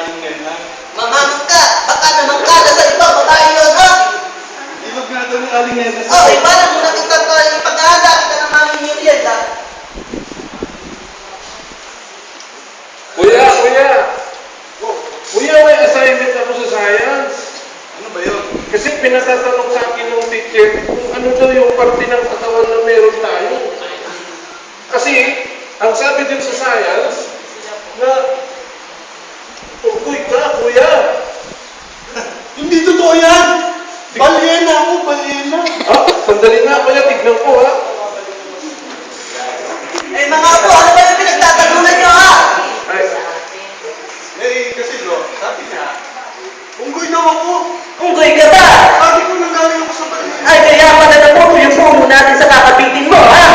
aling ngayon, ha? Mamamang ka! Baka naman ka na sa iba, babae yun, ha? Ilog nga daw ng aling ngayon. Oh, eh, paano mo nakita ko yung pag-aanda kita ng mami niyo yan, ha? Kuya! Kuya, may assignment ako sa science. Ano ba yun? Kasi pinatatanong sa akin ng teacher kung ano daw yung parte ng katawan na meron tayo. Kasi, ang sabi din sa science, na tukoy ka, kuya. Hindi totoo yan! Balyena ako, balyena! Ah, sandali nga, kuya, tignan ko, ha? Eh, mga apo, ano ba yung pinagtatalunan niyo, ha? Ay, Kasi bro, sabi niya, unggoy daw ako! Unggoy ka ba? Sabi ko nanggaling ako sa balyena. Ay, kaya pala naputo yung puno natin sa kakapitin mo, ha?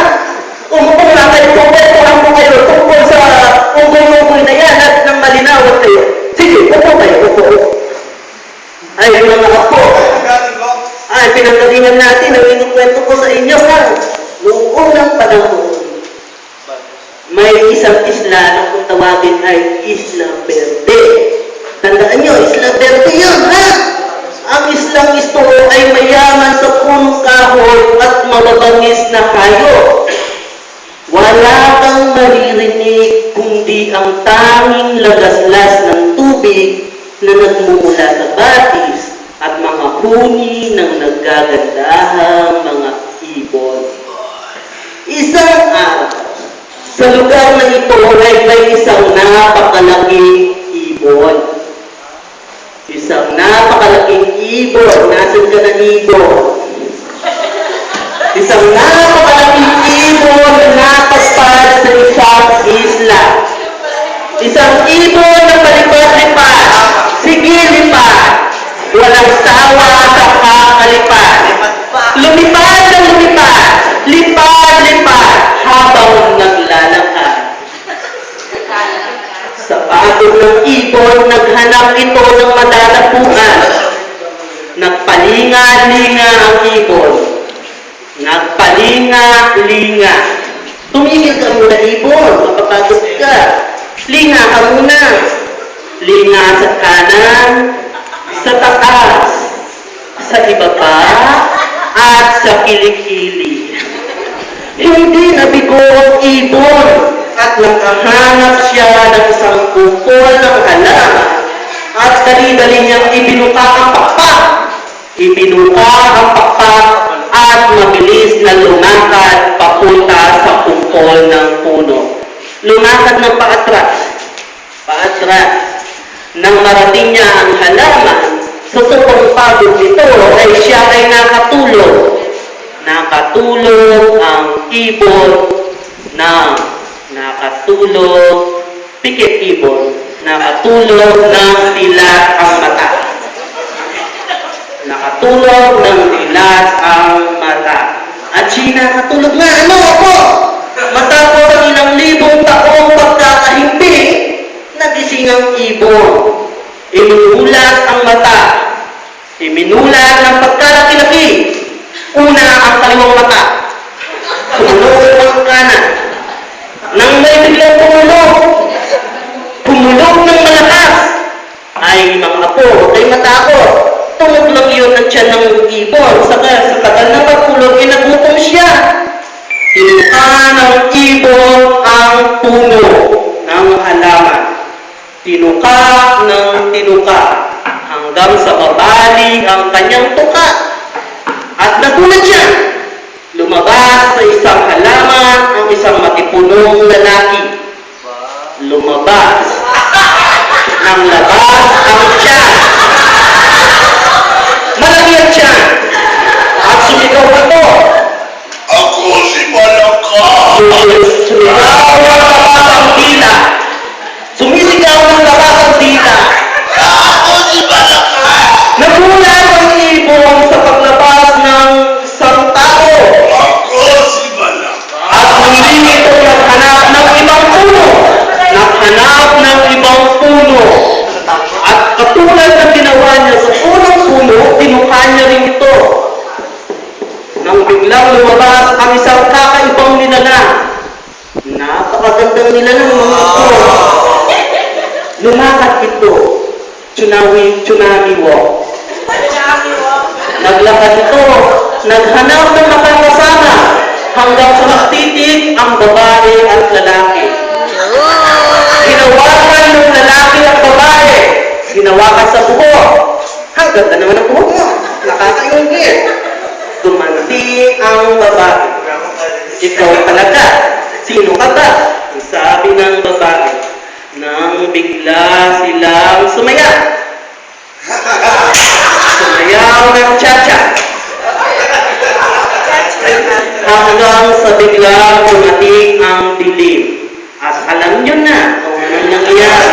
Umupo lang kayo, kumpwentuhan mo kayo tungkol sa unggoy-unggoy na yan at nang malinawan kayo. Sige, upo kayo, upo. Ay, mga apo. Nanggaling ko. Ay, pinanggalingan natin ang inukwento ko sa inyo, ha? Noong unang panahon, may isang isla na kung tawagin ay Isla Verde. Tandaan nyo, Isla Verde yun, ha? Ang islang ito ay mayaman sa punong kahoy at mababangis na kayo. Wala kang maririnig kundi ang tanging lagaslas ng tubig na nagmumula sa batis at mga huni ng naggagandahang mga ibon. Isang araw, sa lugar na ito ay may isang napakalaking ibon. Isang napakalaking ibon. Nasaan ka na ibon? Isang napakalaking ibon na napagpad sa isang isla. Isang ibon na palipad-lipad. Sige, lipad. Walang sawa sa kakalipad. Lumipad na lumipad. Lipad-lipad habang naglalakad. Sa pagod ng ibon, naghanap ito ng madalapuan. Nagpalinga-linga ang ibon. Nagpalinga-linga. Tumigil ka muna, ibon. Mapapagod ka. Linga ka muna. Linga sa kanan, sa taas, sa ibaba, at sa kilikili. Hindi nabigo ang ibon at nakahanap siya ng isang kupol ng halaman at dali-dali niyang ibinuka ang pakpak. Ibinuka ang pakpak at mabilis na lumakad papunta sa kupol ng puno. Lumakad ng paatras. Nang marating niya ang halaman, sa sobrang pagod nito ay siya ay nakatulog. Nakatulog ang ibon na nakatulog, pikit ibon, nakatulog ng dilat ang mata. Nakatulog ng dilat ang mata. At siya nakatulog nga, ano ako? Matapos ang ilang libong taong pagkakahimping, nagising ang ibon. Iminulat ang mata. Iminulat ng pagkalaki-laki. Una ang kaliwang mata. Sumunod ang kanan. Nang may biglang pumulog ng malakas. Ay, mga apo, ay matakot. Tunog lang yun ang tiyan ng ibon. Sa tagal na pagpulog, nagutom siya. Tinuka ng ibon ang puno ng halaman. Tinuka ng tinuka hanggang sa babali ang kanyang tuka. At nagulat siya. Lumabas sa isang halaman ang isang matipunong lalaki. Lumabas. Nang labas ang tiyan. Malaki ang tiyan. At sumigaw ito. Ako si Malaka! Sumigaw ang labas ang dila. Sumisigaw ng labas ang dila. Ako si Malaka! Nagulat ang ibon sa paglabas ng isang tao. Ako si Malaka! At hindi ito naghanap ng ibang puno. Naghanap ng ibang puno. At katulad ng ginawa niya sa unang puno, tinuka niya rin ito. Nang biglang lumabas ang isang kakaibang nilalang. Napakagandang nilalang mga ito. Lumakad ito. Tsunami walk. Naglakad ito, naghanap ng makakasama hanggang sa magtitig ang babae at lalaki. Hinawakan ng lalaki at babae. Hinawakan sa buhok. Hanggang na naman ang buhok mo. Nakakayungkit. Tumanti ang babae. Ikaw talaga. Sino ka ba? Ang sabi ng babae. Nang bigla silang sumayaw. Sumayaw ng cha-cha. Hanggang sa biglang pumating ang dilim. At alam nyo na kung anong nangyayari.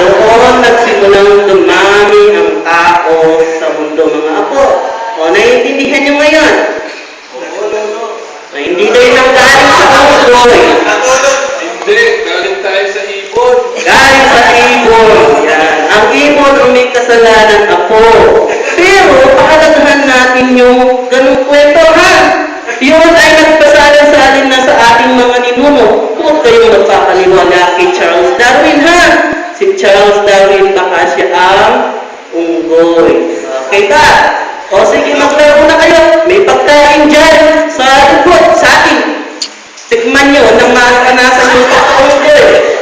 Doon nagsimulang dumami ang tao sa mundo, mga apo. O, naiintindihan nyo ngayon? Na hindi kayo nanggaling sa uloy. Hindi, galing tayo sa ibon. Galing sa ibon. Yan. Ang ibon ang may kasalanan, apo. Pero, pakalagahan natin yung ganung kwento, ha? Yun ay nagpasalin-salin na sa ating mga ninuno. Huwag kayong magpapaniwala kay Charles Darwin, ha? Si Charles Darwin, baka siya ang unggoy. Okay ba? O sige, maglaro na kayo. May pagkain dyan sa likod, sa atin. Tikman nyo, nang maranasan yung pagkaunggoy.